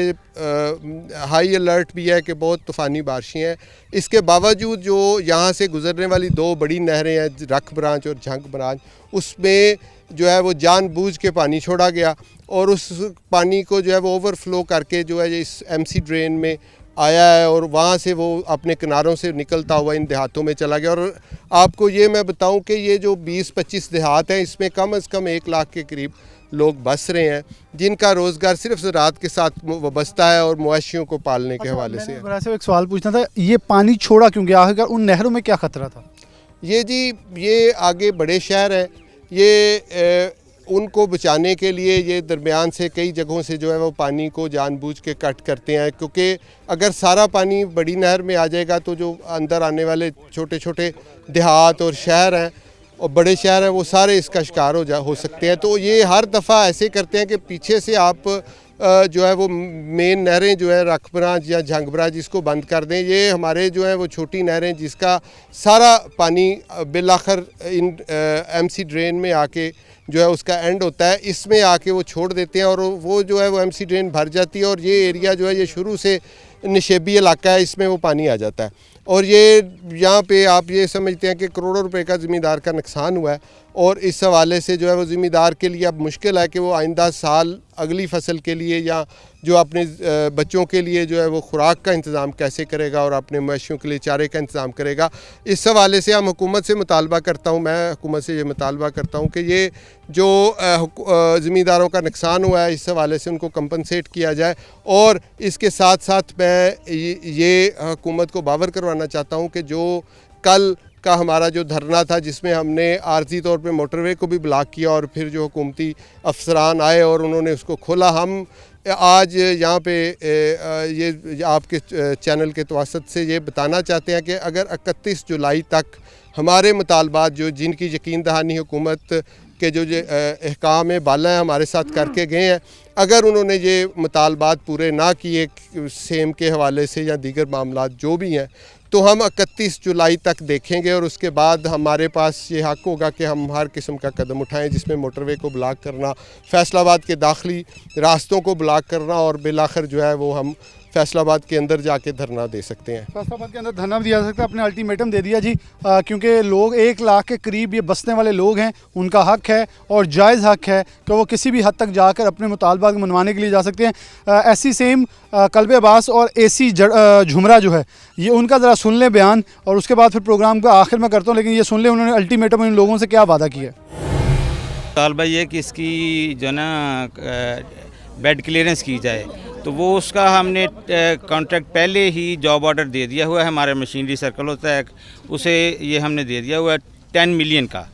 हाई अलर्ट भी है कि बहुत तूफ़ानी बारिशें हैं। इसके बावजूद जो यहाँ से गुज़रने वाली 2 बड़ी नहरें हैं, रख ब्रांच और झंग ब्रांच, उसमें जो है वो जानबूझ के पानी छोड़ा गया और उस पानी को जो है वो ओवरफ्लो करके जो है इस एमसी ड्रेन में आया है और वहाँ से वो अपने किनारों से निकलता हुआ इन देहातों में चला गया। और आपको ये मैं बताऊं कि ये जो 20-25 देहात हैं इसमें कम से कम 1 लाख के करीब लोग बस रहे हैं, जिनका रोज़गार सिर्फ ज़राअत के साथ वाबस्ता है और मवेशियों को पालने के हवाले से है। एक सवाल पूछना था, ये पानी छोड़ा क्यों गया? आखिर उन नहरों में क्या ख़तरा था? ये जी ये आगे बड़े शहर हैं, ये उनको बचाने के लिए ये दरमियान से कई जगहों से जो है वो पानी को जानबूझ के कट करते हैं, क्योंकि अगर सारा पानी बड़ी नहर में आ जाएगा तो जो अंदर आने वाले छोटे छोटे देहात और शहर हैं और बड़े शहर हैं वो सारे इसका शिकार हो सकते हैं। तो ये हर दफ़ा ऐसे करते हैं कि पीछे से आप जो है वो मेन नहरें जो है रख ब्रांच या झंग ब्रांच इसको बंद कर दें। ये हमारे जो है वो छोटी नहरें जिसका सारा पानी बिलाखिर इन एमसी ड्रेन में आके जो है उसका एंड होता है, इसमें आके वो छोड़ देते हैं और वो जो है वो एमसी ड्रेन भर जाती है और ये एरिया जो है ये शुरू से निशेबी इलाका है, इसमें वो पानी आ जाता है। और ये यहाँ पे आप ये समझते हैं कि करोड़ों रुपए का ज़मींदार का नुकसान हुआ है और इस हवाले से जो है वो ज़मींदार के लिए अब मुश्किल है कि वो आइंदा साल अगली फसल के लिए या जो अपने बच्चों के लिए जो है वो खुराक का इंतज़ाम कैसे करेगा और अपने मवेशियों के लिए चारे का इंतज़ाम करेगा। इस हवाले से हम हुकूमत से मुतालबा करता हूँ, मैं हुकूमत से ये मुतालबा करता हूँ कि ये जो ज़मींदारों का नुकसान हुआ है इस हवाले से उनको कंपनसेट किया जाए। और इसके साथ साथ मैं ये हुकूमत को बावर करवाना चाहता हूँ कि जो कल का हमारा जो धरना था जिसमें हमने आर्जी तौर पे मोटरवे को भी ब्लॉक किया और फिर जो हुकूमती अफसरान आए और उन्होंने उसको खोला, हम आज यहाँ पे ये आपके चैनल के तवसत से ये बताना चाहते हैं कि अगर 31 जुलाई तक हमारे मुतालबात जो जिनकी यकीन दहानी हुकूमत के जो अहकाम बाला हैं हमारे साथ करके गए हैं, अगर उन्होंने ये मुतालबात पूरे ना किए सेम के हवाले से या दीगर मामलात जो भी हैं, तो हम 31 जुलाई तक देखेंगे और उसके बाद हमारे पास ये हक़ होगा कि हम हर किस्म का कदम उठाएं, जिसमें मोटरवे को ब्लॉक करना, फैसलाबाद के दाखिली रास्तों को ब्लॉक करना और बिलाखिर जो है वो हम फैसलाबाद के अंदर जाके धरना दे सकते हैं। फैसलाबाद के अंदर धरना भी दिया सकता है, अपने अल्टीमेटम दे दिया जी, क्योंकि लोग 1 लाख के करीब ये बसने वाले लोग हैं, उनका हक़ है और जायज़ हक़ है कि वो किसी भी हद तक जाकर अपने मुतालबात को मनवाने के लिए जा सकते हैं। ऐसी सेम कल्बे अब्बास और एसी झुमरा जो है ये उनका ज़रा सुन लें बयान और उसके बाद फिर प्रोग्राम का आखिर में करता हूँ, लेकिन ये सुन लें उन्होंने अल्टीमेटम इन लोगों से क्या वादा किया है। तालबा ये कि इसकी जो ना बेड क्लियरेंस की जाए, तो वो उसका हमने कॉन्ट्रैक्ट पहले ही जॉब ऑर्डर दे दिया हुआ है। हमारा मशीनरी सर्कल होता है उसे ये हमने दे दिया हुआ है 10 मिलियन का।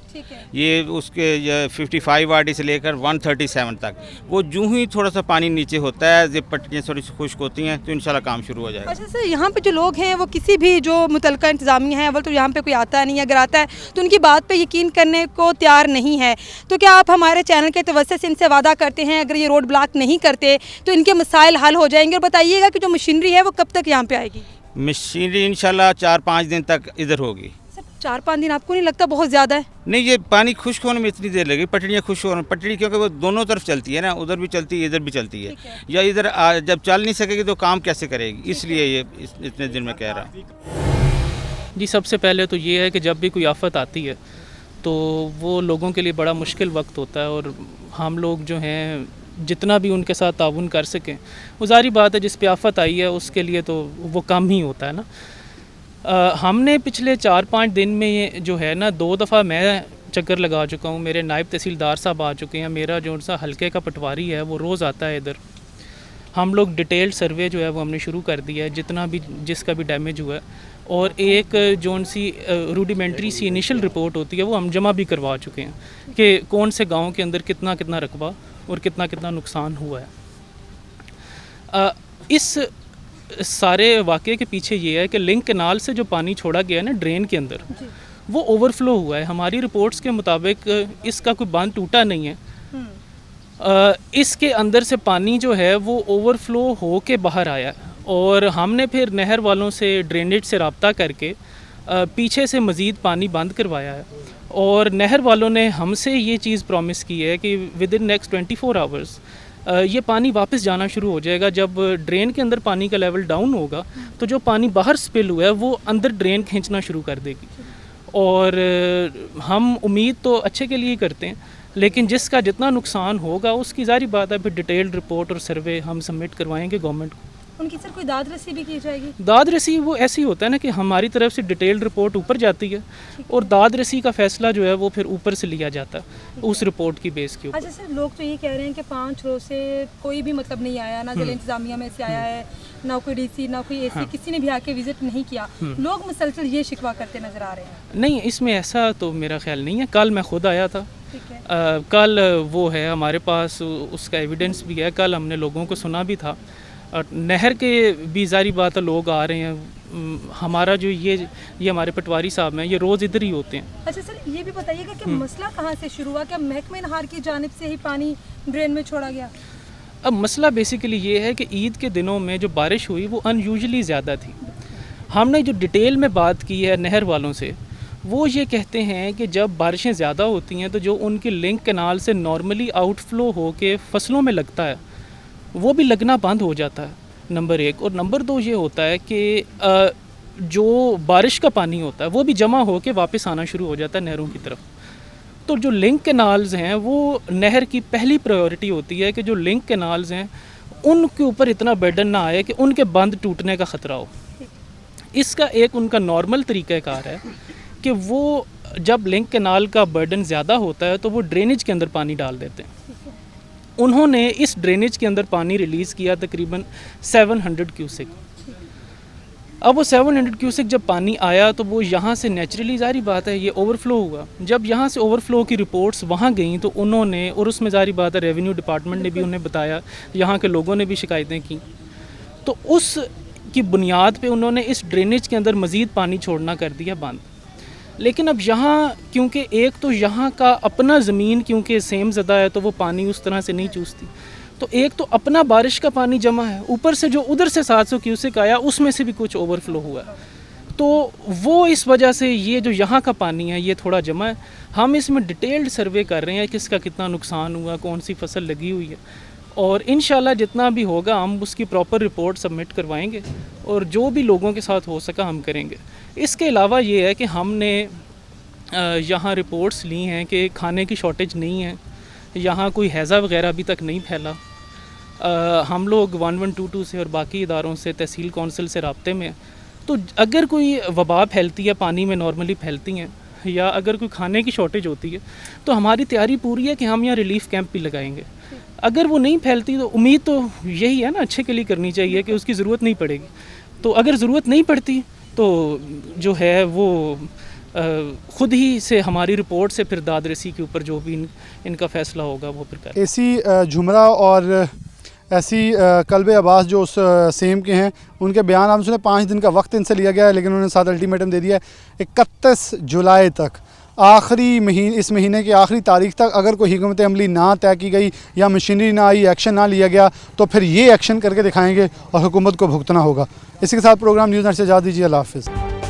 ये उसके 55 आरडी से लेकर 137 तक, वो जूँ ही थोड़ा सा पानी नीचे होता है, जब पट्टियाँ थोड़ी सी खुश्क होती हैं तो इंशाल्लाह काम शुरू हो जाएगा। अच्छा सर, यहाँ पे जो लोग हैं वो किसी भी जो मुतलका इंतज़ामिया है, अव्वल तो यहाँ पे कोई आता नहीं है, अगर आता है तो उनकी बात पे यकीन करने को तैयार नहीं है। तो क्या आप हमारे चैनल के तवज्जो से इनसे वादा करते हैं अगर ये रोड ब्लॉक नहीं करते तो इनके मसाइल हल हो जाएंगे? और बताइएगा कि जो मशीनरी है वो कब तक यहाँ पर आएगी? मशीनरी इंशाल्लाह 4-5 दिन तक इधर होगी। 4-5 दिन आपको नहीं लगता बहुत ज़्यादा है? नहीं, ये पानी खुश्क होने में इतनी देर लगी, पटड़ियाँ खुश्क होने, पटड़ी क्योंकि वो दोनों तरफ चलती है ना, उधर भी चलती है इधर भी चलती है, या इधर जब चल नहीं सकेगी तो काम कैसे करेगी, इसलिए ये इतने दिन में कह रहा हूँ। जी, सबसे पहले तो ये है कि जब भी कोई आफत आती है तो वो लोगों के लिए बड़ा मुश्किल वक्त होता है, और हम लोग जो हैं जितना भी उनके साथ ताउन कर सकें, वो ज़ाहिर बात है जिस पे आफत आई है उसके लिए तो वो कम ही होता है ना। हमने पिछले 4-5 दिन में ये जो है ना 2 दफ़ा मैं चक्कर लगा चुका हूँ, मेरे नायब तहसीलदार साहब आ चुके हैं, मेरा जो सा हल्के का पटवारी है वो रोज़ आता है इधर। हम लोग डिटेल्ड सर्वे जो है वो हमने शुरू कर दिया है, जितना भी जिसका भी डैमेज हुआ है, और एक जोन सी रूडिमेंट्री सी इनिशियल रिपोर्ट होती है वो हम जमा भी करवा चुके हैं कि कौन से गांव के अंदर कितना कितना रकबा और कितना कितना नुकसान हुआ है। इस सारे वाक़े के पीछे ये है कि लिंक कैनाल से जो पानी छोड़ा गया है ना ड्रेन के अंदर, वो ओवरफ्लो हुआ है। हमारी रिपोर्ट्स के मुताबिक इसका कोई बांध टूटा नहीं है, इसके अंदर से पानी जो है वो ओवरफ्लो हो के बाहर आया है, और हमने फिर नहर वालों से ड्रेनेज से रब्ता करके पीछे से मज़ीद पानी बंद करवाया है, और नहर वालों ने हमसे ये चीज़ प्रॉमिस की है कि विद इन नेक्स्ट 24 आवर्स ये पानी वापस जाना शुरू हो जाएगा। जब ड्रेन के अंदर पानी का लेवल डाउन होगा तो जो पानी बाहर स्पिल हुआ है वो अंदर ड्रेन खींचना शुरू कर देगी, और हम उम्मीद तो अच्छे के लिए ही करते हैं, लेकिन जिसका जितना नुकसान होगा उसकी ज़ाहिर बात है फिर डिटेल्ड रिपोर्ट और सर्वे हम सबमिट करवाएंगे गवर्नमेंट को। उनकी सर कोई दाद रसी भी की जाएगी? दाद रसी वो ऐसी होता है ना कि हमारी तरफ से डिटेल्ड रिपोर्ट ऊपर जाती है, और दाद रसी का फैसला जो है वो फिर ऊपर से लिया जाता है उस रिपोर्ट की बेस के ऊपर। अच्छा सर, लोग तो ये कह रहे हैं कि 5 रोज से कोई भी मतलब नहीं आया, ना जिला इंतजामिया में से आया है, ना कोई डीसी, ना कोई एसी, किसी ने भी आके विजिट नहीं किया। लोग मुसलसल ये शिकवा करते नजर आ रहे हैं। नहीं, इसमें ऐसा तो मेरा ख्याल नहीं है। कल मैं खुद आया था, कल वो है हमारे पास उसका एविडेंस भी है, कल हमने लोगों को सुना भी था, और नहर के भी ज़ाहिर बात है लोग आ रहे हैं। हमारा जो ये हमारे पटवारी साहब हैं ये रोज़ इधर ही होते हैं। अच्छा सर, ये भी बताइएगा कि मसला कहाँ से शुरू हुआ? क्या महकमे नहार की जानिब से ही पानी ड्रेन में छोड़ा गया? अब मसला बेसिकली ये है कि ईद के दिनों में जो बारिश हुई वो अनयूजुअली ज़्यादा थी। हमने जो डिटेल में बात की है नहर वालों से, वो ये कहते हैं कि जब बारिशें ज़्यादा होती हैं तो जो उनके लिंक कैनाल से नॉर्मली आउटफ्लो हो के फसलों में लगता है वो भी लगना बंद हो जाता है, नंबर 1। और नंबर 2 ये होता है कि जो बारिश का पानी होता है वो भी जमा हो के वापस आना शुरू हो जाता है नहरों की तरफ। तो जो लिंक कैनाल्स हैं वो नहर की पहली प्रायोरिटी होती है कि जो लिंक कैनाल्स हैं उनके ऊपर इतना बर्डन ना आए कि उनके बंद टूटने का ख़तरा हो। इसका एक उनका नॉर्मल तरीक़ाकार है कि वो जब लिंक कैनाल का बर्डन ज़्यादा होता है तो वो ड्रेनेज के अंदर पानी डाल देते हैं। उन्होंने इस ड्रेनेज के अंदर पानी रिलीज़ किया तकरीबन 700 क्यूसेक। अब वो 700 क्यूसेक जब पानी आया तो वो यहाँ से नेचुरली ज़ाहिर बात है ये ओवरफ्लो हुआ। जब यहाँ से ओवरफ्लो की रिपोर्ट्स वहाँ गई तो उन्होंने, और उसमें ज़ाहिर बात है रेवेन्यू डिपार्टमेंट ने भी उन्हें बताया, यहाँ के लोगों ने भी शिकायतें की, तो उस की बुनियाद पे उन्होंने इस ड्रेनेज के अंदर मज़ीद पानी छोड़ना कर दिया बंद। लेकिन अब यहाँ क्योंकि एक तो यहाँ का अपना ज़मीन क्योंकि सेम ज़दा है तो वो पानी उस तरह से नहीं चूसती, तो एक तो अपना बारिश का पानी जमा है, ऊपर से जो उधर से 700 क्यूसेक आया उसमें से भी कुछ ओवरफ्लो हुआ, तो वो इस वजह से ये जो यहाँ का पानी है ये थोड़ा जमा है। हम इसमें डिटेल्ड सर्वे कर रहे हैं किसका कितना नुकसान हुआ, कौन सी फसल लगी हुई है, और इंशाल्लाह जितना भी होगा हम उसकी प्रॉपर रिपोर्ट सबमिट करवाएंगे और जो भी लोगों के साथ हो सका हम करेंगे। इसके अलावा ये है कि हमने यहाँ रिपोर्ट्स ली हैं कि खाने की शॉर्टेज नहीं है, यहाँ कोई हैज़ा वगैरह अभी तक नहीं फैला। हम लोग 1122 से और बाकी इदारों से, तहसील कौंसिल से राब्ते में हैं, तो अगर कोई वबा फैलती है, पानी में नॉर्मली फैलती हैं, या अगर कोई खाने की शॉर्टेज होती है तो हमारी तैयारी पूरी है कि हम यहाँ रिलीफ़ कैंप भी लगाएंगे। अगर वो नहीं फैलती तो उम्मीद तो यही है ना, अच्छे के लिए करनी चाहिए कि उसकी ज़रूरत नहीं पड़ेगी। तो अगर ज़रूरत नहीं पड़ती तो जो है वो ख़ुद ही से हमारी रिपोर्ट से फिर दाद रसी के ऊपर जो भी इनका फ़ैसला होगा वो फिर करें। एसी झुमरा और ऐसी कल्बे अब्बास जो उस सेम के हैं, उनके बयान आप सुने, 5 दिन का वक्त इनसे लिया गया है, लेकिन उन्होंने साथ अल्टीमेटम दे दिया है 31 जुलाई तक, इस महीने की आखिरी तारीख तक अगर कोई हिकमत अमली ना तय की गई या मशीनरी ना आई, एक्शन ना लिया गया, तो फिर ये एक्शन करके दिखाएंगे और हुकूमत को भुगतना होगा। इसी के साथ प्रोग्राम न्यूज़ नेट से इजाज़त दीजिए। अल्लाह हाफ़िज़।